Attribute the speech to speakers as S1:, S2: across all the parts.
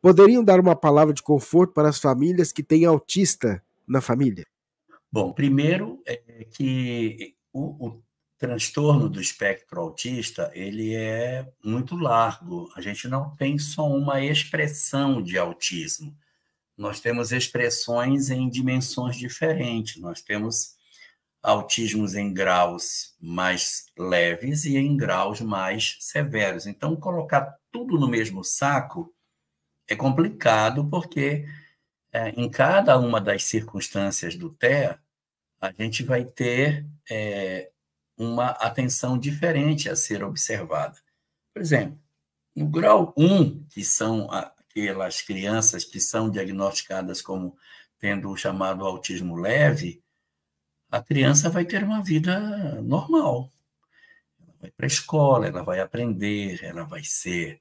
S1: poderiam dar uma palavra de conforto para as famílias que têm autista na família?
S2: Bom, primeiro é que o transtorno do espectro autista, ele é muito largo. A gente não tem só uma expressão de autismo. Nós temos expressões em dimensões diferentes. Nós temos autismos em graus mais leves e em graus mais severos. Então, colocar tudo no mesmo saco é complicado, porque em cada uma das circunstâncias do TEA, a gente vai ter uma atenção diferente a ser observada. Por exemplo, no grau 1, que são aquelas crianças que são diagnosticadas como tendo o chamado autismo leve, a criança vai ter uma vida normal. Ela vai para a escola, ela vai aprender, ela vai ser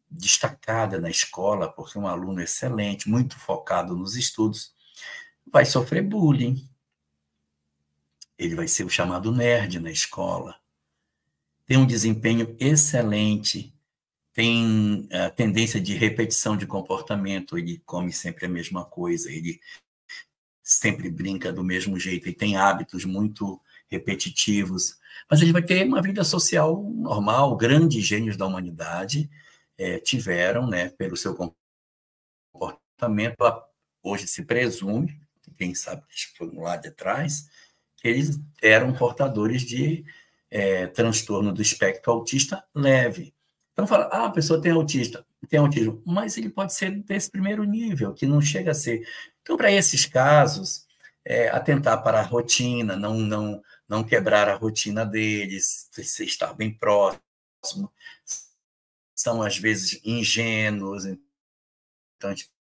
S2: destacada na escola, porque é um aluno excelente, muito focado nos estudos, vai sofrer bullying. Ele vai ser o chamado nerd na escola. Tem um desempenho excelente, tem a tendência de repetição de comportamento, ele come sempre a mesma coisa, ele sempre brinca do mesmo jeito, ele tem hábitos muito repetitivos, mas ele vai ter uma vida social normal. Grandes gênios da humanidade tiveram, né, pelo seu comportamento, hoje se presume, quem sabe que foi lá de trás, que eles eram portadores de transtorno do espectro autista leve. Então, fala, a pessoa tem autismo, mas ele pode ser desse primeiro nível, que não chega a ser. Então, para esses casos, atentar para a rotina, não quebrar a rotina deles, estar bem próximo. São, às vezes, ingênuos, então a gente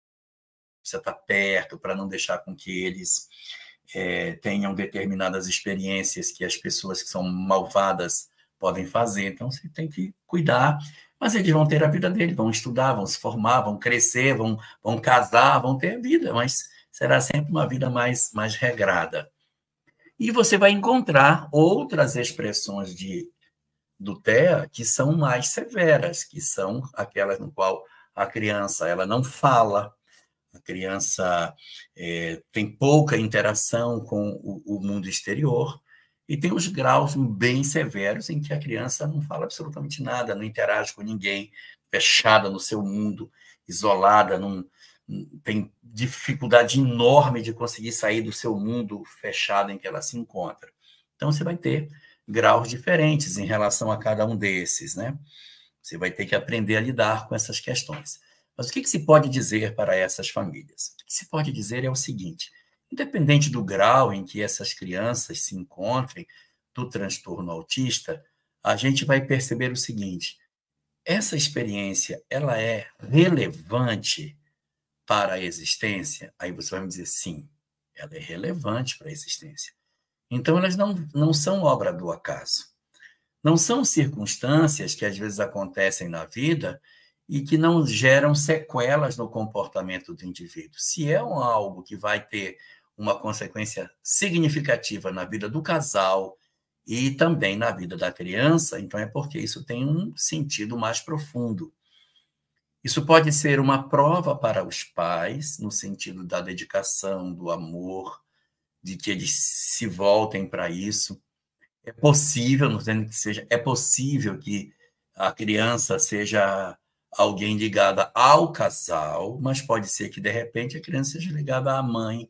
S2: precisa estar perto para não deixar com que eles tenham determinadas experiências que as pessoas que são malvadas podem fazer. Então, você tem que cuidar, mas eles vão ter a vida deles, vão estudar, vão se formar, vão crescer, vão casar, vão ter vida, mas será sempre uma vida mais regrada. E você vai encontrar outras expressões do TEA que são mais severas, que são aquelas no qual a criança ela não fala, a criança tem pouca interação com o mundo exterior, e tem os graus bem severos em que a criança não fala absolutamente nada, não interage com ninguém, fechada no seu mundo, isolada, tem dificuldade enorme de conseguir sair do seu mundo fechado em que ela se encontra. Então, você vai ter graus diferentes em relação a cada um desses, né? Você vai ter que aprender a lidar com essas questões. Mas o que se pode dizer para essas famílias? O que se pode dizer é o seguinte: independente do grau em que essas crianças se encontrem do transtorno autista, a gente vai perceber o seguinte: essa experiência ela é relevante para a existência? Aí você vai me dizer sim, ela é relevante para a existência. Então, elas não são obra do acaso. Não são circunstâncias que às vezes acontecem na vida e que não geram sequelas no comportamento do indivíduo. Se é algo que vai ter uma consequência significativa na vida do casal e também na vida da criança, então é porque isso tem um sentido mais profundo. Isso pode ser uma prova para os pais, no sentido da dedicação, do amor, de que eles se voltem para isso. É possível, não dizendo que seja, é possível que a criança seja alguém ligada ao casal, mas pode ser que, de repente, a criança seja ligada à mãe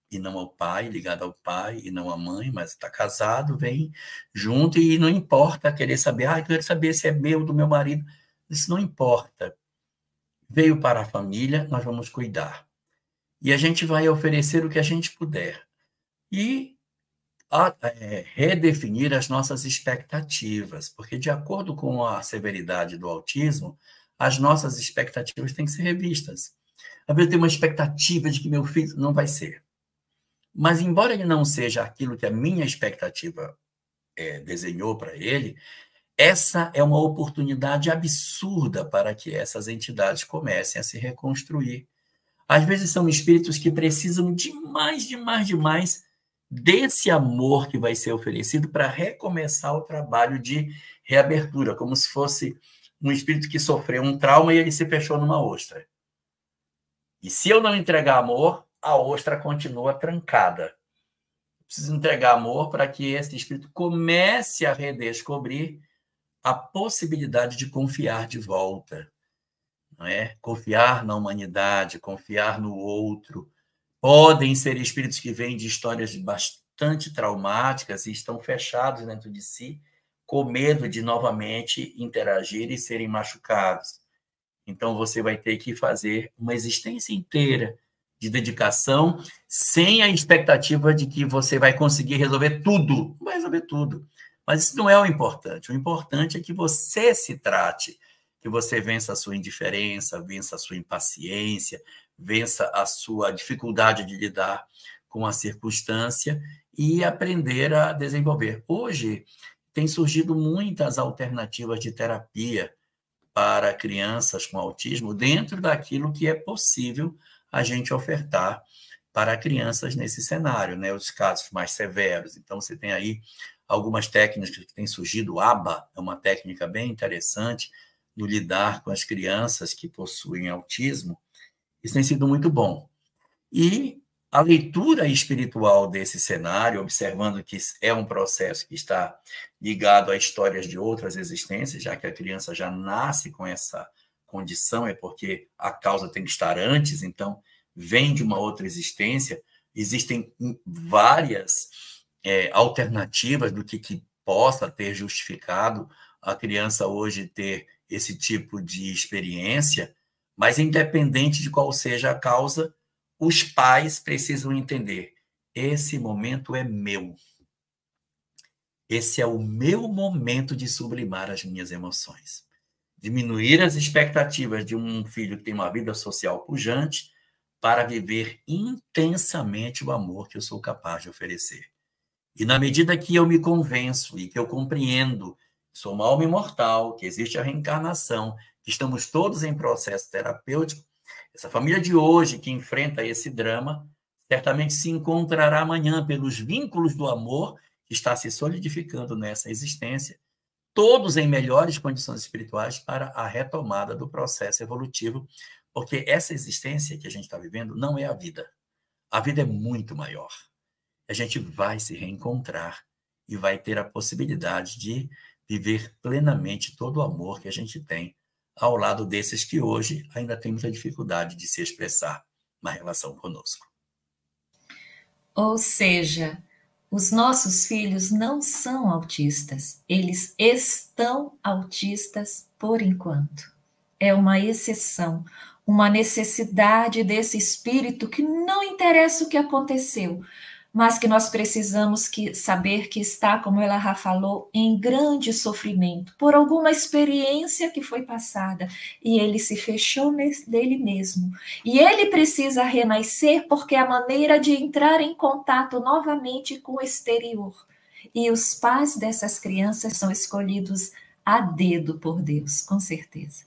S2: e não ao pai, ligada ao pai e não à mãe, mas está casado, vem junto e não importa querer saber, eu quero saber se é meu, do meu marido. Isso não importa. Veio para a família, nós vamos cuidar. E a gente vai oferecer o que a gente puder. E redefinir as nossas expectativas, porque, de acordo com a severidade do autismo, as nossas expectativas têm que ser revistas. Às vezes eu tenho uma expectativa de que meu filho não vai ser. Mas, embora ele não seja aquilo que a minha expectativa desenhou para ele, essa é uma oportunidade absurda para que essas entidades comecem a se reconstruir. Às vezes são espíritos que precisam demais desse amor que vai ser oferecido para recomeçar o trabalho de reabertura, como se fosse um espírito que sofreu um trauma e ele se fechou numa ostra. E se eu não entregar amor, a ostra continua trancada. Preciso entregar amor para que esse espírito comece a redescobrir a possibilidade de confiar de volta, não é? Confiar na humanidade, confiar no outro. Podem ser espíritos que vêm de histórias bastante traumáticas e estão fechados dentro de si, com medo de novamente interagir e serem machucados. Então, você vai ter que fazer uma existência inteira de dedicação, sem a expectativa de que você vai conseguir resolver tudo. Não vai resolver tudo. Mas isso não é o importante. O importante é que você se trate, que você vença a sua indiferença, vença a sua impaciência, vença a sua dificuldade de lidar com a circunstância e aprender a desenvolver. Hoje, tem surgido muitas alternativas de terapia para crianças com autismo dentro daquilo que é possível a gente ofertar para crianças nesse cenário, né? Os casos mais severos. Então, você tem aí algumas técnicas que têm surgido. O ABA é uma técnica bem interessante no lidar com as crianças que possuem autismo. Isso tem sido muito bom. E a leitura espiritual desse cenário, observando que é um processo que está ligado a histórias de outras existências, já que a criança já nasce com essa condição, é porque a causa tem que estar antes, então vem de uma outra existência. Existem várias alternativas do que possa ter justificado a criança hoje ter esse tipo de experiência, mas independente de qual seja a causa, os pais precisam entender: esse momento é meu. Esse é o meu momento de sublimar as minhas emoções. Diminuir as expectativas de um filho que tem uma vida social pujante para viver intensamente o amor que eu sou capaz de oferecer. E na medida que eu me convenço e que eu compreendo que sou uma alma imortal, que existe a reencarnação, que estamos todos em processo terapêutico, essa família de hoje que enfrenta esse drama certamente se encontrará amanhã pelos vínculos do amor que está se solidificando nessa existência, todos em melhores condições espirituais para a retomada do processo evolutivo, porque essa existência que a gente está vivendo não é a vida. A vida é muito maior. A gente vai se reencontrar e vai ter a possibilidade de viver plenamente todo o amor que a gente tem ao lado desses que hoje ainda têm muita dificuldade de se expressar na relação conosco.
S3: Ou seja, os nossos filhos não são autistas, eles estão autistas por enquanto. É uma exceção, uma necessidade desse espírito que não interessa o que aconteceu, mas que nós precisamos saber que está, como ela já falou, em grande sofrimento, por alguma experiência que foi passada, e ele se fechou dele mesmo. E ele precisa renascer porque é a maneira de entrar em contato novamente com o exterior. E os pais dessas crianças são escolhidos a dedo por Deus, com certeza.